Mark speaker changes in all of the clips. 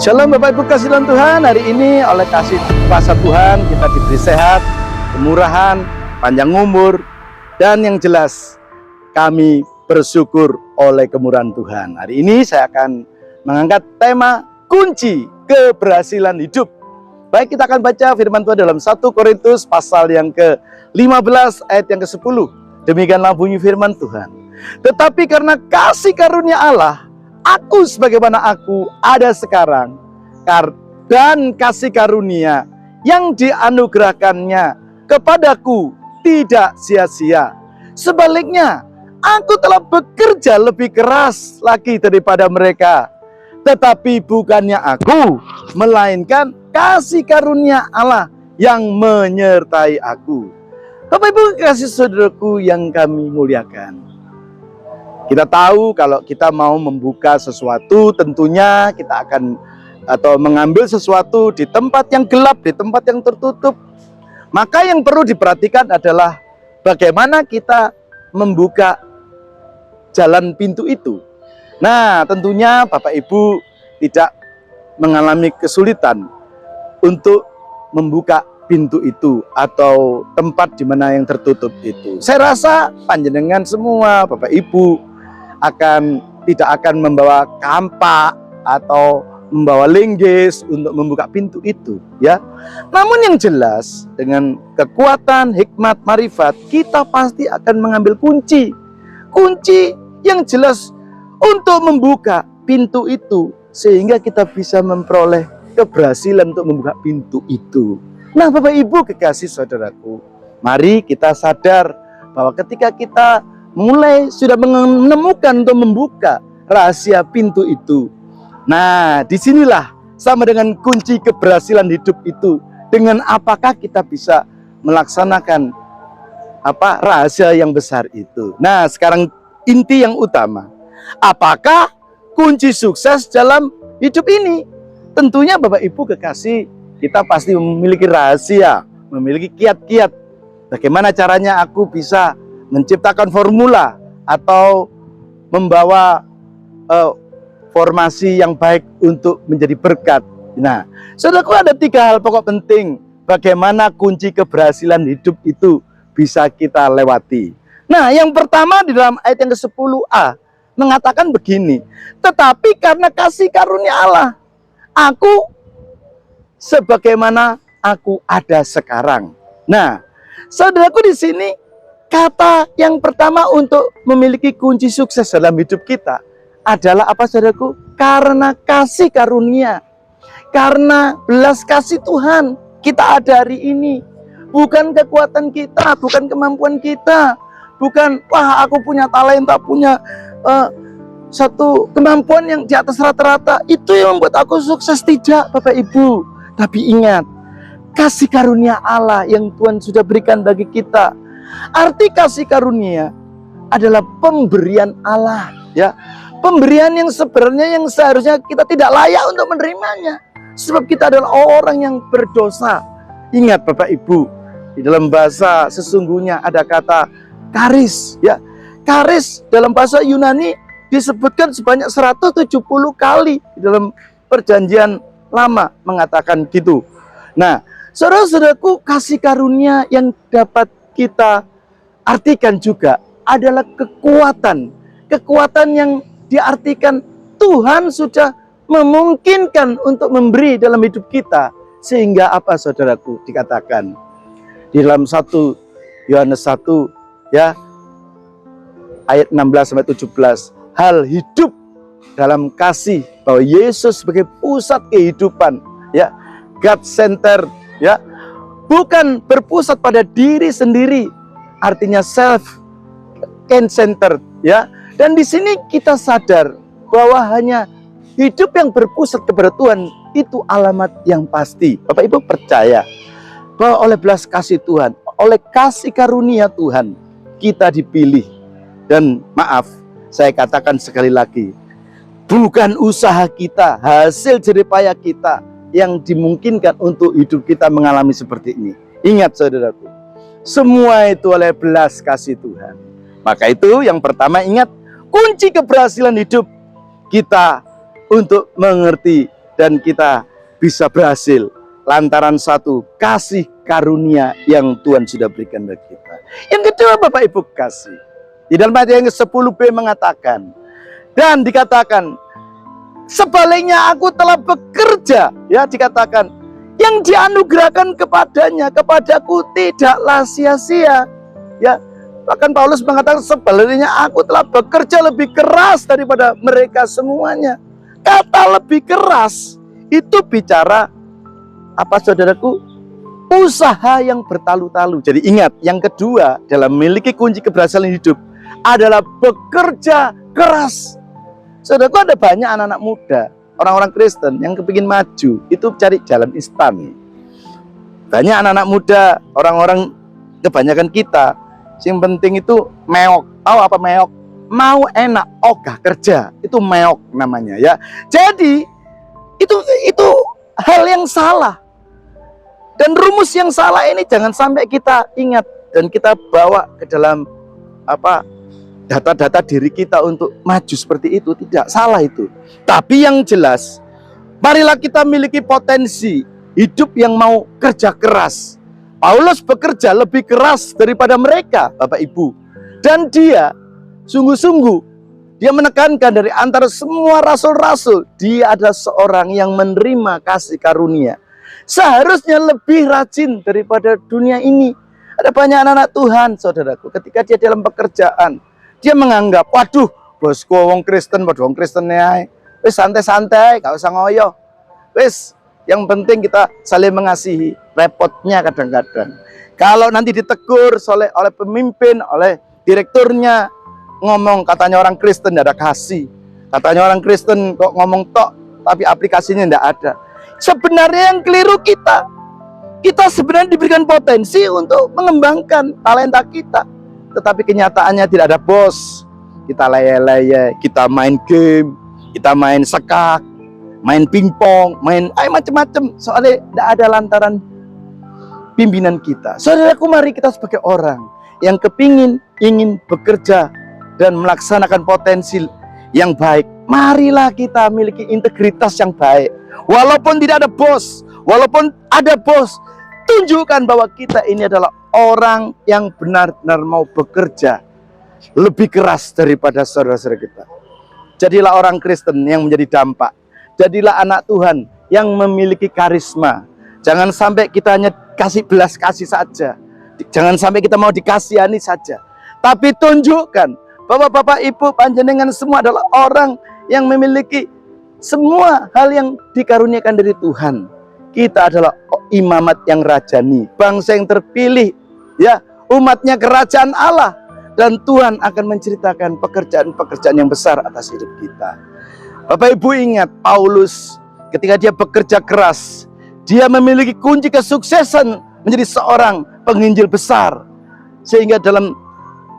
Speaker 1: Shalom Bapak Ibu kasih dalam Tuhan. Hari ini oleh kasih kuasa Tuhan kita diberi sehat, kemurahan, panjang umur, dan yang jelas kami bersyukur oleh kemurahan Tuhan. Hari ini saya akan mengangkat tema kunci keberhasilan hidup. Baik, kita akan baca firman Tuhan dalam 1 Korintus pasal yang ke-15 ayat yang ke-10. Demikianlah bunyi firman Tuhan. Tetapi karena kasih karunia Allah, aku sebagaimana aku ada sekarang, dan kasih karunia yang dianugerahkannya kepadaku tidak sia-sia. Sebaliknya, aku telah bekerja lebih keras lagi daripada mereka. Tetapi bukannya aku, melainkan kasih karunia Allah yang menyertai aku. Bapak Ibu kasih saudaraku yang kami muliakan. Kita tahu kalau kita mau membuka sesuatu, tentunya kita akan atau mengambil sesuatu di tempat yang gelap, di tempat yang tertutup. Maka yang perlu diperhatikan adalah bagaimana kita membuka jalan pintu itu. Nah, tentunya Bapak Ibu tidak mengalami kesulitan untuk membuka pintu itu atau tempat di mana yang tertutup itu. Saya rasa panjenengan semua Bapak Ibu tidak akan membawa kampak atau membawa linggis untuk membuka pintu itu, ya. Namun yang jelas dengan kekuatan hikmat marifat kita pasti akan mengambil kunci yang jelas untuk membuka pintu itu sehingga kita bisa memperoleh keberhasilan untuk membuka pintu itu. Nah, Bapak Ibu kekasih saudaraku, mari kita sadar bahwa ketika kita mulai sudah menemukan untuk membuka rahasia pintu itu, nah disinilah sama dengan kunci keberhasilan hidup itu. Dengan apakah kita bisa melaksanakan rahasia yang besar itu. Nah, sekarang inti yang utama, apakah kunci sukses dalam hidup ini? Tentunya Bapak Ibu kekasih, kita pasti memiliki rahasia, memiliki kiat-kiat. Bagaimana caranya aku bisa menciptakan formula atau membawa formasi yang baik untuk menjadi berkat. Nah, saudaraku, ada 3 hal pokok penting bagaimana kunci keberhasilan hidup itu bisa kita lewati. Nah, yang pertama di dalam ayat yang ke-10a mengatakan begini, tetapi karena kasih karunia Allah, aku sebagaimana aku ada sekarang. Nah, saudaraku, di sini kata yang pertama untuk memiliki kunci sukses dalam hidup kita adalah apa, saudaraku? Karena kasih karunia, karena belas kasih Tuhan kita ada hari ini. Bukan kekuatan kita, bukan kemampuan kita, bukan wah aku punya talenta, punya satu kemampuan yang di atas rata-rata, itu yang membuat aku sukses. Tidak, Bapak Ibu. Tapi ingat, kasih karunia Allah yang Tuhan sudah berikan bagi kita. Arti kasih karunia adalah pemberian Allah, ya. Pemberian yang sebenarnya yang seharusnya kita tidak layak untuk menerimanya, sebab kita adalah orang yang berdosa. Ingat Bapak Ibu, di dalam bahasa sesungguhnya ada kata karis, ya. Karis dalam bahasa Yunani disebutkan sebanyak 170 kali di dalam perjanjian lama mengatakan gitu. Nah, saudara-saudaraku, kasih karunia yang dapat kita artikan juga adalah kekuatan. Kekuatan yang diartikan Tuhan sudah memungkinkan untuk memberi dalam hidup kita. Sehingga apa, saudaraku, dikatakan di dalam 1 Yohanes 1 ya ayat 16-17, hal hidup dalam kasih, bahwa Yesus sebagai pusat kehidupan, ya, God center, ya, bukan berpusat pada diri sendiri, artinya self center, ya. Dan di sini kita sadar bahwa hanya hidup yang berpusat kepada Tuhan itu alamat yang pasti. Bapak Ibu percaya bahwa oleh belas kasih Tuhan, oleh kasih karunia Tuhan, kita dipilih. Dan maaf, saya katakan sekali lagi, bukan usaha kita, hasil jeripaya kita yang dimungkinkan untuk hidup kita mengalami seperti ini. Ingat saudaraku, semua itu oleh belas kasih Tuhan. Maka itu yang pertama, ingat, kunci keberhasilan hidup kita untuk mengerti, dan kita bisa berhasil lantaran satu kasih karunia yang Tuhan sudah berikan bagi kita. Yang kedua, Bapak Ibu kasih, di dalam ayat yang ke-10b mengatakan, dan dikatakan sebaliknya aku telah bekerja, ya, dikatakan yang dianugerahkan kepadaku tidaklah sia-sia, ya. Bahkan Paulus mengatakan sebaliknya aku telah bekerja lebih keras daripada mereka semuanya. Kata lebih keras itu bicara apa, saudaraku? Usaha yang bertalu-talu. Jadi ingat, yang kedua dalam memiliki kunci keberhasilan hidup adalah bekerja keras. Saudaraku, ada banyak anak-anak muda, orang-orang Kristen yang kepingin maju, itu cari jalan instan. Banyak anak-anak muda, orang-orang kebanyakan kita, yang penting itu meok. Tahu apa meok? Mau enak, ogah kerja, itu meok namanya, ya. Jadi itu hal yang salah. Dan rumus yang salah ini jangan sampai kita ingat dan kita bawa ke dalam apa, data-data diri kita untuk maju seperti itu. Tidak salah itu. Tapi yang jelas, marilah kita miliki potensi hidup yang mau kerja keras. Paulus bekerja lebih keras daripada mereka, Bapak Ibu. Dan dia sungguh-sungguh, dia menekankan dari antara semua rasul-rasul, dia adalah seorang yang menerima kasih karunia. Seharusnya lebih rajin daripada dunia ini. Ada banyak anak-anak Tuhan, saudaraku, ketika dia dalam pekerjaan, dia menganggap, waduh, bosku wong Kristen, padha wong Kristen ae. Wis santai-santai, gak usah ngoyo. Wis, yang penting kita saling mengasihi. Repotnya kadang-kadang kalau nanti ditegur oleh pemimpin, oleh direkturnya, ngomong katanya orang Kristen tidak ada kasih, katanya orang Kristen kok ngomong tok tapi aplikasinya tidak ada. Sebenarnya yang keliru kita sebenarnya diberikan potensi untuk mengembangkan talenta kita, tetapi kenyataannya tidak ada bos. Kita leye-leye, kita main game, kita main sekak, main pingpong, main macam-macam, soalnya tidak ada lantaran pimpinan kita. Saudaraku, mari kita sebagai orang yang ingin bekerja dan melaksanakan potensi yang baik, marilah kita miliki integritas yang baik. Walaupun tidak ada bos, walaupun ada bos, tunjukkan bahwa kita ini adalah orang yang benar-benar mau bekerja lebih keras daripada saudara-saudara kita. Jadilah orang Kristen yang menjadi dampak. Jadilah anak Tuhan yang memiliki karisma. Jangan sampai kita hanya kasih belas kasih saja. Jangan sampai kita mau dikasihani saja. Tapi tunjukkan bahwa Bapak Ibu panjenengan semua adalah orang yang memiliki semua hal yang dikaruniakan dari Tuhan. Kita adalah imamat yang rajani, bangsa yang terpilih, ya, umatnya kerajaan Allah. Dan Tuhan akan menceritakan pekerjaan-pekerjaan yang besar atas hidup kita. Bapak Ibu ingat, Paulus ketika dia bekerja keras, dia memiliki kunci kesuksesan menjadi seorang penginjil besar. Sehingga dalam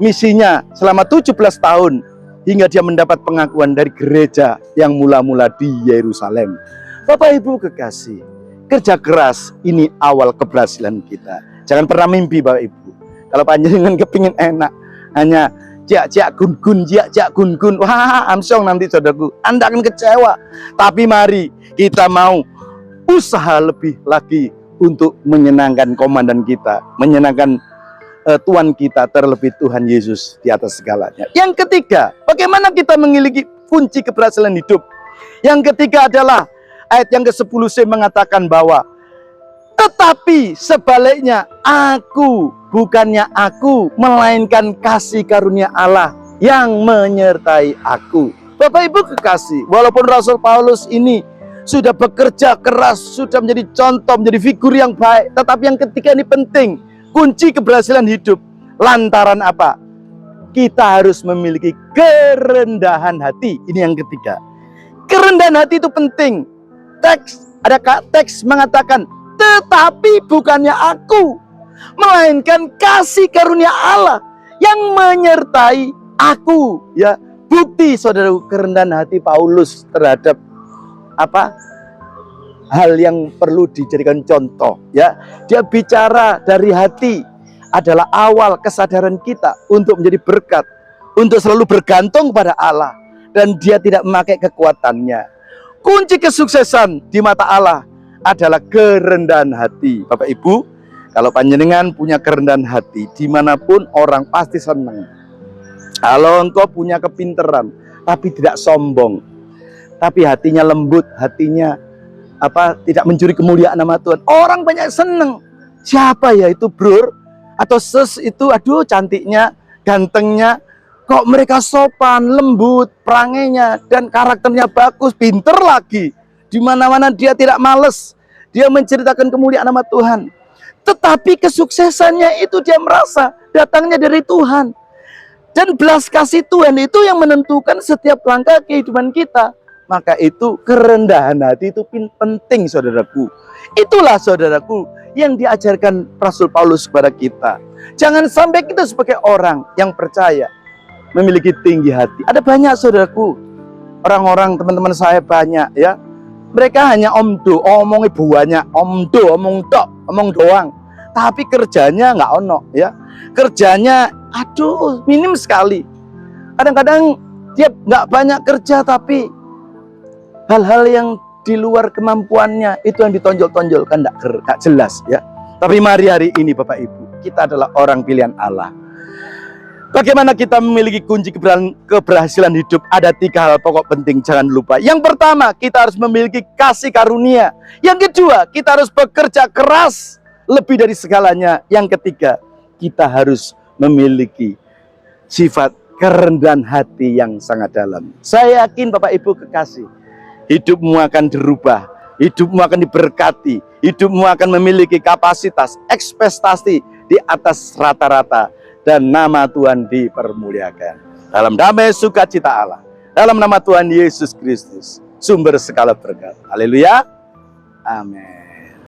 Speaker 1: misinya selama 17 tahun, hingga dia mendapat pengakuan dari gereja yang mula-mula di Yerusalem. Bapak Ibu kekasih, kerja keras ini awal keberhasilan kita. Jangan pernah mimpi, Bapak Ibu, kalau panjenengan kepingin enak, hanya jak gun-gun, wah amsong nanti saudaraku, Anda akan kecewa. Tapi mari kita mau usaha lebih lagi untuk menyenangkan komandan kita, menyenangkan Tuhan kita, terlebih Tuhan Yesus di atas segalanya. Yang ketiga, bagaimana kita memiliki kunci keberhasilan hidup? Yang ketiga adalah ayat yang ke-10c mengatakan bahwa tetapi sebaliknya bukannya aku, melainkan kasih karunia Allah yang menyertai aku. Bapak Ibu kekasih, walaupun Rasul Paulus ini sudah bekerja keras, sudah menjadi contoh, menjadi figur yang baik, tetapi yang ketiga ini penting, kunci keberhasilan hidup. Lantaran apa? Kita harus memiliki kerendahan hati. Ini yang ketiga. Kerendahan hati itu penting. Teks mengatakan, tetapi bukannya aku, melainkan kasih karunia Allah yang menyertai aku. Ya, bukti saudaraku kerendahan hati Paulus terhadap hal yang perlu dijadikan contoh. Ya, dia bicara dari hati adalah awal kesadaran kita untuk menjadi berkat, untuk selalu bergantung pada Allah, dan dia tidak memakai kekuatannya. Kunci kesuksesan di mata Allah adalah kerendahan hati. Bapak Ibu, kalau panjenengan punya kerendahan hati, dimanapun orang pasti senang. Kalau engkau punya kepinteran, tapi tidak sombong, tapi hatinya lembut, hatinya tidak mencuri kemuliaan nama Tuhan, orang banyak senang. Siapa ya itu bro atau sis itu, aduh cantiknya, gantengnya, kok mereka sopan, lembut, perangainya, dan karakternya bagus, pinter lagi. Di mana-mana dia tidak males, dia menceritakan kemuliaan nama Tuhan. Tetapi kesuksesannya itu dia merasa datangnya dari Tuhan. Dan belas kasih Tuhan itu yang menentukan setiap langkah kehidupan kita. Maka itu kerendahan hati itu penting, saudaraku. Itulah, saudaraku, yang diajarkan Rasul Paulus kepada kita. Jangan sampai kita sebagai orang yang percaya memiliki tinggi hati. Ada banyak, saudaraku, orang-orang, teman-teman saya banyak ya. Mereka hanya omdo, omongnya banyak, omdo, omong doang. Tapi kerjanya nggak ono ya. Kerjanya aduh minim sekali. Kadang-kadang dia nggak banyak kerja, tapi hal-hal yang di luar kemampuannya itu yang ditonjol-tonjolkan, nggak jelas ya. Tapi mari hari ini Bapak Ibu, kita adalah orang pilihan Allah. Bagaimana kita memiliki kunci keberhasilan hidup? Ada 3 hal pokok penting, jangan lupa. Yang pertama, kita harus memiliki kasih karunia. Yang kedua, kita harus bekerja keras lebih dari segalanya. Yang ketiga, kita harus memiliki sifat kerendahan hati yang sangat dalam. Saya yakin Bapak Ibu kekasih, hidupmu akan dirubah, hidupmu akan diberkati, hidupmu akan memiliki kapasitas, ekspektasi di atas rata-rata, dan nama Tuhan dipermuliakan. Dalam damai sukacita Allah, dalam nama Tuhan Yesus Kristus, sumber segala berkat. Haleluya. Amin.